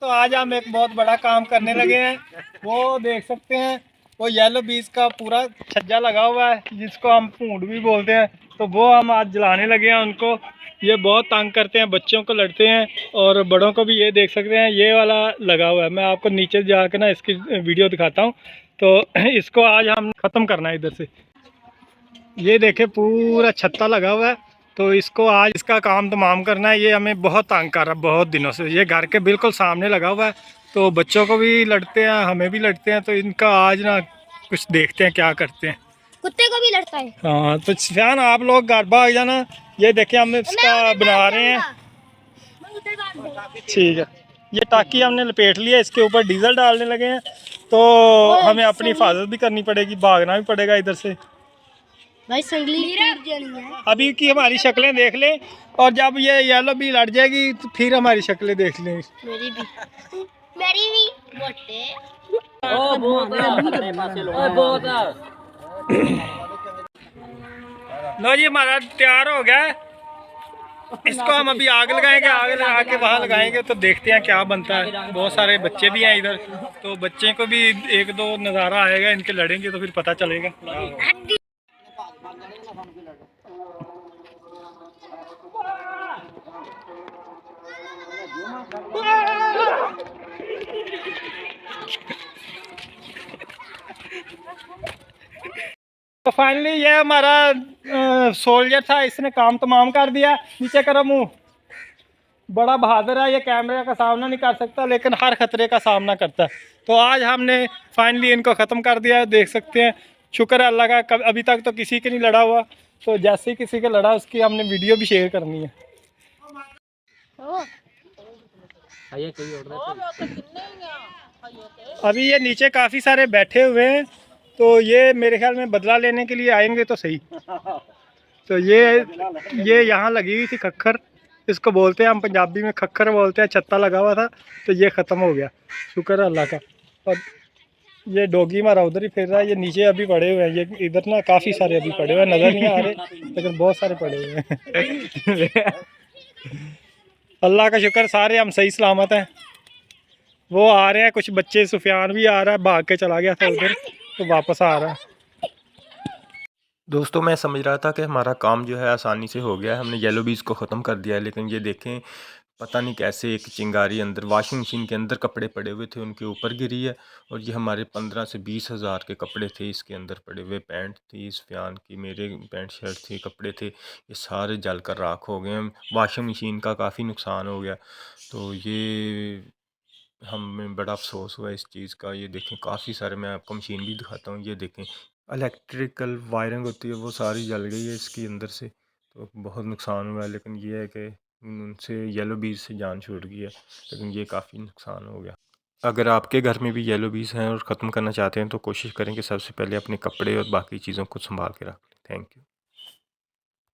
तो आज हम एक बहुत बड़ा काम करने लगे हैं। वो देख सकते हैं, वो येलो बीज का पूरा छज्जा लगा हुआ है जिसको हम पूंड भी बोलते हैं। तो वो हम आज जलाने लगे हैं उनको। ये बहुत तंग करते हैं, बच्चों को लड़ते हैं और बड़ों को भी। ये देख सकते हैं, ये वाला लगा हुआ है। मैं आपको नीचे जाकर ना इसकी वीडियो दिखाता हूँ। तो इसको आज हम ख़त्म करना है इधर से। ये देखे पूरा छत्ता लगा हुआ है। तो इसको आज इसका काम तमाम करना है। ये हमें बहुत तंग कर रहा है बहुत दिनों से। ये घर के बिल्कुल सामने लगा हुआ है। तो बच्चों को भी लड़ते हैं, हमें भी लड़ते हैं। तो इनका आज ना कुछ देखते हैं क्या करते हैं। कुत्ते को भी लड़ता है। हाँ तो सिफान आप लोग घर भाग जाना। ये देखिए हम इसका बना रहे हैं। ठीक है, ये टाकी हमने लपेट लिया, इसके ऊपर डीजल डालने लगे हैं। तो हमें अपनी हिफाजत भी करनी पड़ेगी, भागना भी पड़ेगा इधर से। भाई संगली टूट जानी है। अभी की हमारी शक्लें देख लें, और जब ये येलो भी लड़ जाएगी तो फिर हमारी शक्लें देख लें। मेरी भी मोटे। लो जी, हमारा तैयार हो गया है। इसको हम अभी आग लगाएंगे, आग लगा के वहाँ लगाएंगे तो देखते हैं क्या बनता है। बहुत सारे बच्चे भी हैं इधर, तो बच्चे को भी एक दो नज़ारा आएगा, इनके लड़ेंगे तो फिर पता चलेगा। तो फाइनली ये हमारा सोल्जर था, इसने काम तमाम कर दिया। नीचे करो मुंह। बड़ा बहादुर है, ये कैमरे का सामना नहीं कर सकता लेकिन हर खतरे का सामना करता है। तो आज हमने फाइनली इनको ख़त्म कर दिया है। देख सकते हैं, शुक्र है अल्लाह का, अभी तक तो किसी के नहीं लड़ा हुआ। तो जैसे ही किसी के लड़ा उसकी हमने वीडियो भी शेयर करनी है। अभी ये नीचे काफ़ी सारे बैठे हुए हैं, तो ये मेरे ख्याल में बदला लेने के लिए आएंगे तो सही। तो ये यहाँ लगी हुई थी खक्खर, इसको बोलते हैं हम पंजाबी में खक्खर बोलते हैं। छत्ता लगा हुआ था तो ये ख़त्म हो गया, शुक्र है अल्लाह का। और ये डॉगी हमारा उधर ही फिर रहा है। ये नीचे अभी पड़े हुए हैं, ये इधर ना काफ़ी सारे अभी पड़े हुए हैं, नज़र नहीं आ रहे लेकिन बहुत सारे पड़े हुए हैं। अल्लाह का शुक्र, सारे हम सही सलामत हैं। वो आ रहे हैं कुछ बच्चे, सुफियान भी आ रहा है, भाग के चला गया था उधर, तो वापस आ रहा है। दोस्तों मैं समझ रहा था कि हमारा काम जो है आसानी से हो गया है, हमने येलो बीज को ख़त्म कर दिया है। लेकिन ये देखें, पता नहीं कैसे एक चिंगारी अंदर वाशिंग मशीन के अंदर कपड़े पड़े हुए थे, उनके ऊपर गिरी है। और ये हमारे 15 से 20 हज़ार के कपड़े थे इसके अंदर पड़े हुए। पैंट थी इस फैन की, मेरे पैंट शर्ट थी, कपड़े थे, ये सारे जल कर राख हो गए। वाशिंग मशीन का काफ़ी नुकसान हो गया। तो ये हमें बड़ा अफसोस हुआ इस चीज़ का। ये देखें काफ़ी सारे, मैं आपको मशीन भी दिखाता हूँ। ये देखें इलेक्ट्रिकल वायरिंग होती है वो सारी जल गई है इसके अंदर से। तो बहुत नुकसान हुआ है। लेकिन ये है कि उनसे येलो बीज से जान छूट गई है, लेकिन ये काफ़ी नुकसान हो गया। अगर आपके घर में भी येलो बीज हैं और ख़त्म करना चाहते हैं तो कोशिश करें कि सबसे पहले अपने कपड़े और बाकी चीज़ों को संभाल के रख लें। Thank you.